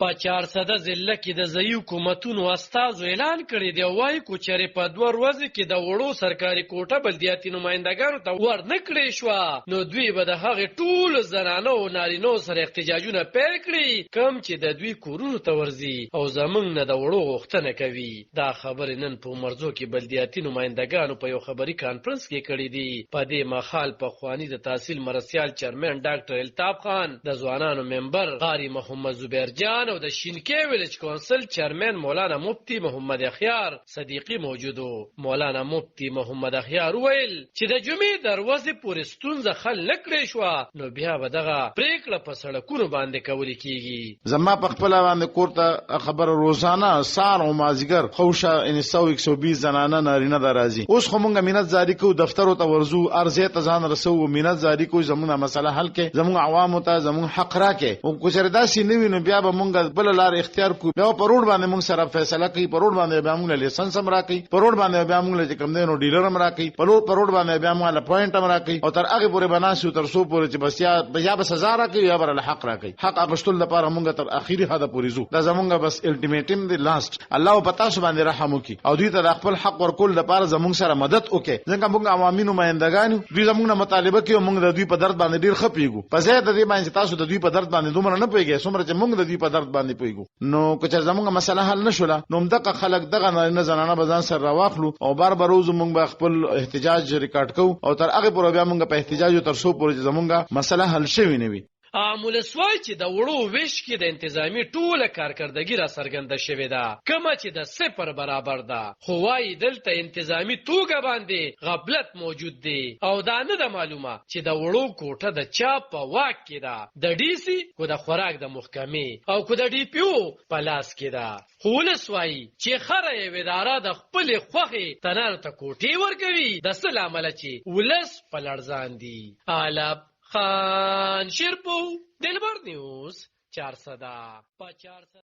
په 400 ضلع کې د ځايي حکومتونو استازو اعلان کړی دی وایي کو چېرې په 2 ورځې کې د وړو سرکاري کوټه بلدیاتي نمایندګانو ته ورنه کړې شوه نو دوی به د هغې ټولو زنانو او نارینو سره احتجاجونه پیل کړي کوم چې د دوی کورونو ته ورځي او زموږ نه د وړو غوښتنه کوي. دا خبرې نن په مرزو کې بلدیاتي نمایندګانو په یو خبري کانفرنس کې کړې دي. په دې مهال پخواني د تحصیل مرستیال چیرمن ډاکټر الطاف خان، د ځوانانو ممبر قاری محمد زبیر جان او د شینکې ویلج کونسل چیرمن مولانا مفتی محمد اخیار صدیقی موجودو. مولانا مفتی محمد اخیار ویل چې د جمعې دروازې پورې ستونزه حل نه کړې شوه نو بیا به دغه پریکړه په سړکونو باندې کولی کیږي. زما په خپل باندې کوړه خبر روزانه سار او مازیګر خوشه ان 120 زنانه نارینه درازي. اوس خو مونږه مینت جاری کو دفتر ته ورزو ارزه ته ځان رسو مینت جاری کو زموږه مسله حل کې زموږ عوام ته زموږ حق راکې او کو چردا سي نوی نو بیا به مونږ بل لار اختیار کو بیا په روډ باندې مونږ سره فیصله کوي په روډ باندې بیا مونږ لیسنس هم راکې په روډ باندې بیا مونږ چې کوم دینو ډیلر هم راکې په روډ باندې بیا مونږ له پوینټ هم راکې او تر هغه پورې بناسو تر سو پورې چې بس یا به سزا راکې یا بر حق راکې حق اغشتل لپاره مونږ تر اخیری حد پورې زو دا زمونږ بس الټیمیټم دی لاست الله پتا سو باندې رحم وکي او دوی ته خپل حق ورکول لپاره زمونږ سره مدد وکي ځکه مونږ عوامي نمائندګانو دوی زمونږ مطالبه کوي مونږ د دوی په درد باندې ډیر خپيګو په ځای د دې باندې تاسو د دوی په درد باندې دومره نه پويږئ څومره چې مونږ د دوی په درد باندې پويګو نو که چې زمونږ مسله حل نشوله نو دغه خلک دغه نه زنانه بزان سره راواخلو او بار روز مونږ به خپل احتجاج ریکارډ کوو او تر هغه پورې بیا مونږ په احتجاج تر سو پورې زمونږ مسله حل شوی نه وي. ولسوال چې د وړو ویش کې د انتظامی ټوله کارکردګي را څرګنده شوې ده کومه چې د 0 برابر ده خو وايي دلته انتظامی توګه باندې غفلت موجود دی او دا نه ده معلومه چې د وړو کوټه د چا په واک کې ده د ډي سي کو د خوراک د محکمې او کو د ډي پی او په لاس کې ده. خو ولسوالي چې خره یې اداره د خپل خوخي تنانو ته کوټې ورکوي د څه له امله چې ولس په لړزان دي. آلب خان شیرپو دلبر نیوز 400